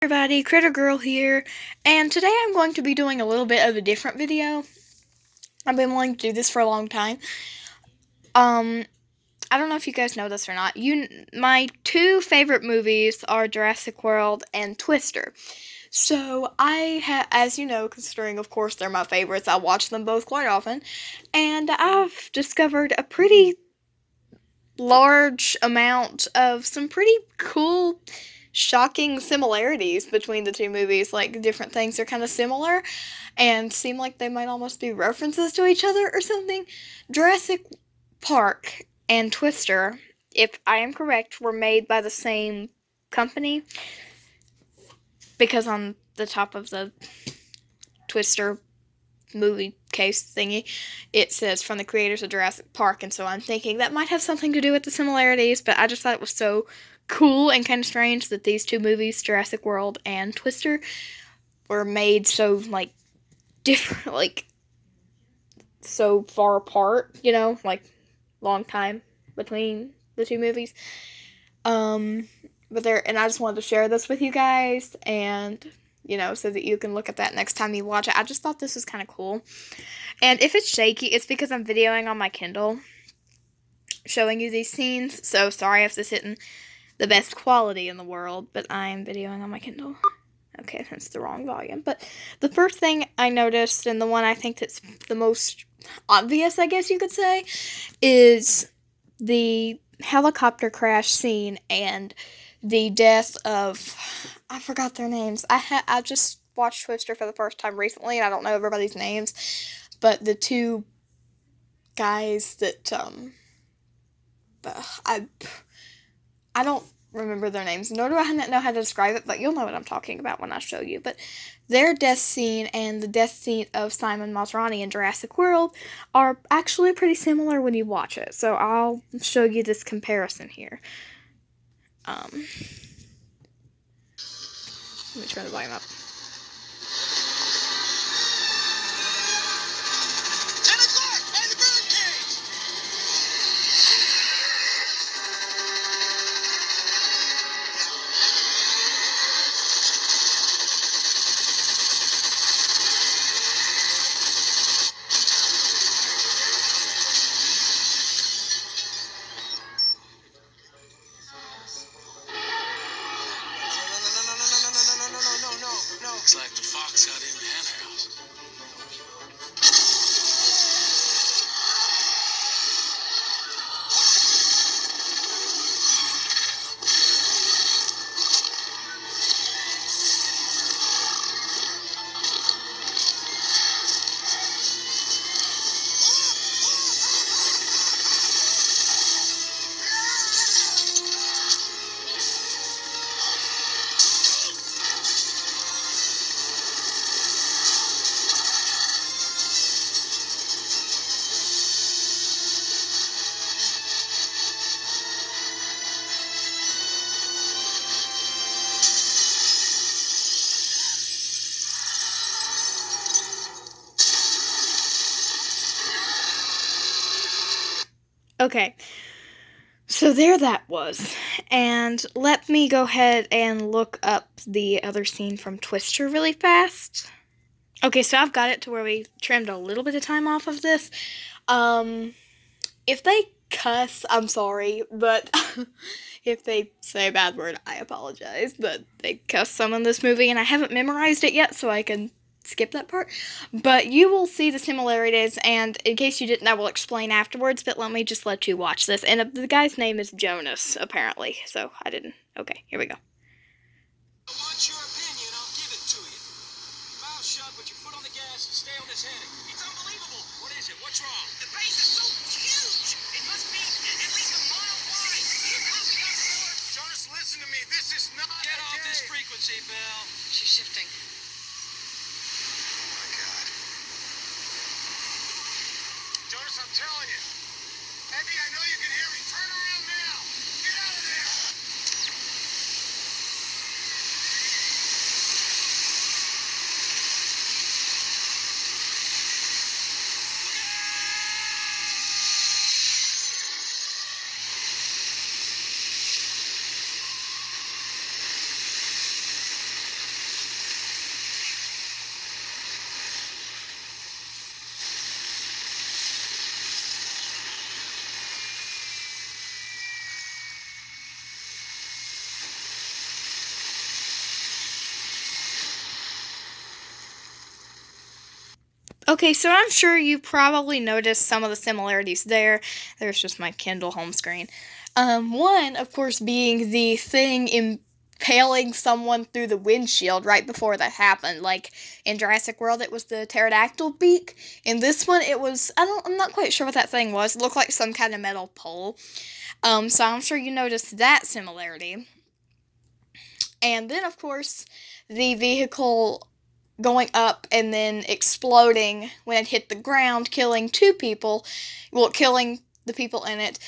Everybody, Critter Girl here, and today I'm going to be doing a little bit of a different video. I've been wanting to do this for a long time. I don't know if you guys know this or not. My two favorite movies are Jurassic World and Twister. So as you know, considering of course they're my favorites, I watch them both quite often, and I've discovered a pretty large amount of some pretty cool, shocking similarities between the two movies. Like, different things are kind of similar and seem like they might almost be references to each other or something. Jurassic Park and Twister, if I am correct, were made by the same company, because on the top of the Twister movie case thingy, it says from the creators of Jurassic Park, and so I'm thinking that might have something to do with the similarities, but I just thought it was so cool and kind of strange that these two movies, Jurassic World and Twister, were made so, different, so far apart, long time between the two movies. And I just wanted to share this with you guys, and so that you can look at that next time you watch it. I just thought this was kind of cool. And if it's shaky, it's because I'm videoing on my Kindle, showing you these scenes. So sorry if this isn't the best quality in the world, but I'm videoing on my Kindle. Okay, that's the wrong volume. But the first thing I noticed, and the one I think that's the most obvious, I guess you could say, is the helicopter crash scene and the death of, I forgot their names. I just watched Twister for the first time recently, and I don't know everybody's names, but the two guys that I don't remember their names, nor do I know how to describe it, but you'll know what I'm talking about when I show you. But their death scene and the death scene of Simon Masrani in Jurassic World are actually pretty similar when you watch it. So I'll show you this comparison here. Let me turn the volume up. Looks like the fox got in the henhouse. Okay, so there that was. And let me go ahead and look up the other scene from Twister really fast. Okay, so I've got it to where we trimmed a little bit of time off of this. If they cuss, I'm sorry, but if they say a bad word, I apologize. But they cuss some in this movie, and I haven't memorized it yet, so I can skip that part. But you will see the similarities, and in case you didn't, I will explain afterwards, but let me just let you watch this. And the guy's name is Jonas, apparently, so I didn't. Okay, here we go. I want your opinion, I'll give it to you. Mouth shut, put your foot on the gas, and stay on this heading. It's unbelievable. What is it? What's wrong? The base is so huge! It must be at least a mile wide. You copy that, Miller? Jonas, listen to me. This is not Get off this frequency, Bill. She's shifting. Oh, my God. Jonas, I'm telling you. Eddie, I know you can hear me. Turn around now. Get out of there. Okay, so I'm sure you probably noticed some of the similarities there. There's just my Kindle home screen. One, of course, being the thing impaling someone through the windshield right before that happened. Like in Jurassic World, it was the pterodactyl beak. In this one, it was I'm not quite sure what that thing was. It looked like some kind of metal pole. So I'm sure you noticed that similarity. And then, of course, the vehicle going up and then exploding when it hit the ground, killing two people. Well, killing the people in it.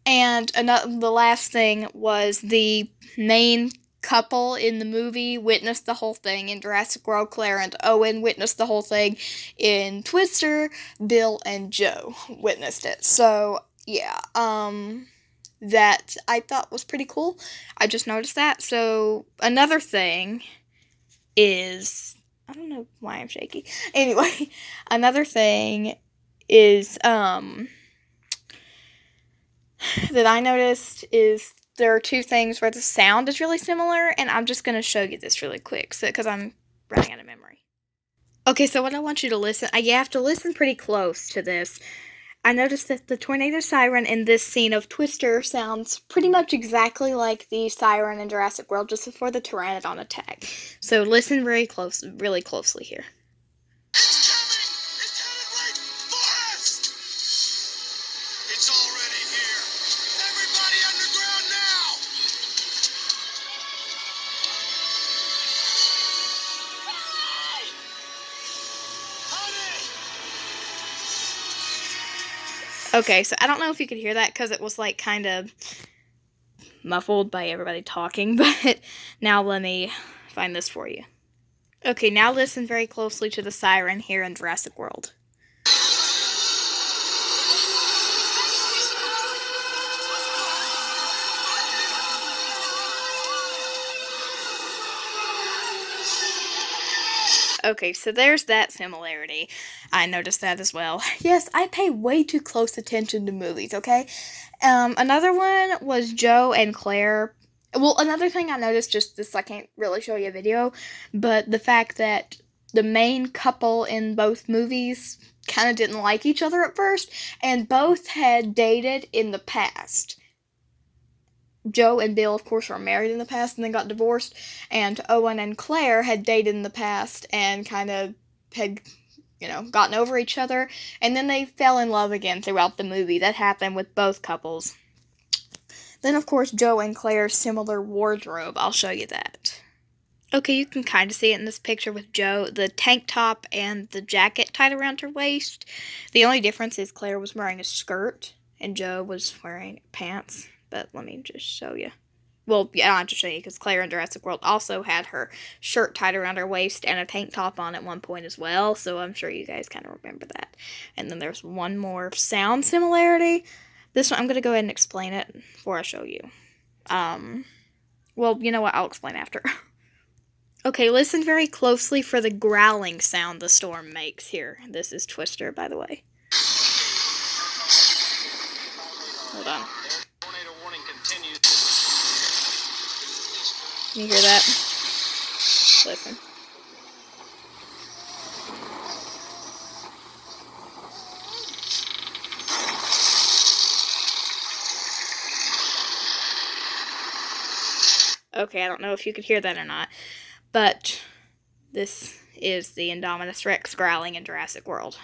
And the last thing was the main couple in the movie witnessed the whole thing. In Jurassic World, Claire and Owen witnessed the whole thing. In Twister, Bill and Joe witnessed it. So, yeah, that I thought was pretty cool. I just noticed that. So, another thing is, I don't know why I'm shaky. Anyway, another thing is that I noticed is there are two things where the sound is really similar, and I'm just going to show you this really quick because I'm running out of memory. Okay, so what I want you to listen, you have to listen pretty close to this. I noticed that the tornado siren in this scene of Twister sounds pretty much exactly like the siren in Jurassic World just before the Pteranodon attack. So listen really closely here. It's coming! It's headed right for us! It's already here. Everybody underground now! Hey! Honey! Okay, so I don't know if you could hear that because it was like kind of muffled by everybody talking, but now let me find this for you. Okay, now listen very closely to the siren here in Jurassic World. Okay, so there's that similarity. I noticed that as well. Yes, I pay way too close attention to movies, okay? Another one was Joe and Claire. Well, another thing I noticed, just this, I can't really show you a video, but the fact that the main couple in both movies kind of didn't like each other at first, and both had dated in the past. Joe and Bill, of course, were married in the past and then got divorced, and Owen and Claire had dated in the past and kind of had, gotten over each other, and then they fell in love again throughout the movie. That happened with both couples. Then, of course, Joe and Claire's similar wardrobe. I'll show you that. Okay, you can kind of see it in this picture with Joe. The tank top and the jacket tied around her waist. The only difference is Claire was wearing a skirt and Joe was wearing pants. But let me just show you. Well, yeah, I don't have to show you because Claire in Jurassic World also had her shirt tied around her waist and a tank top on at one point as well. So I'm sure you guys kind of remember that. And then there's one more sound similarity. This one, I'm going to go ahead and explain it before I show you. Well, you know what? I'll explain after. Okay, listen very closely for the growling sound the storm makes here. This is Twister, by the way. Hold on. Tornado warning continues. Can you hear that? Listen. Okay, I don't know if you could hear that or not, but this is the Indominus Rex growling in Jurassic World.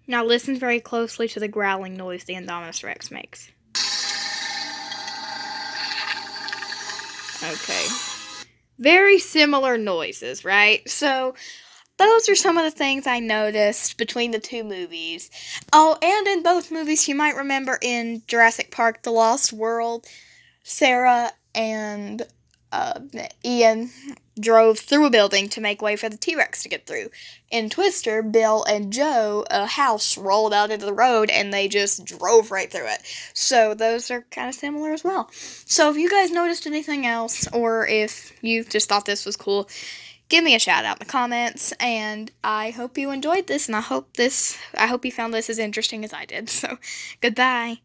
Now listen very closely to the growling noise the Indominus Rex makes. Okay. Very similar noises, right? So, those are some of the things I noticed between the two movies. Oh, and in both movies, you might remember in Jurassic Park, The Lost World, Sarah and Ian drove through a building to make way for the T-Rex to get through. In Twister, Bill and Joe, a house rolled out into the road and they just drove right through it. So those are kind of similar as well. So if you guys noticed anything else, or if you just thought this was cool, give me a shout out in the comments, and I hope you enjoyed this, and I hope you found this as interesting as I did. So, goodbye.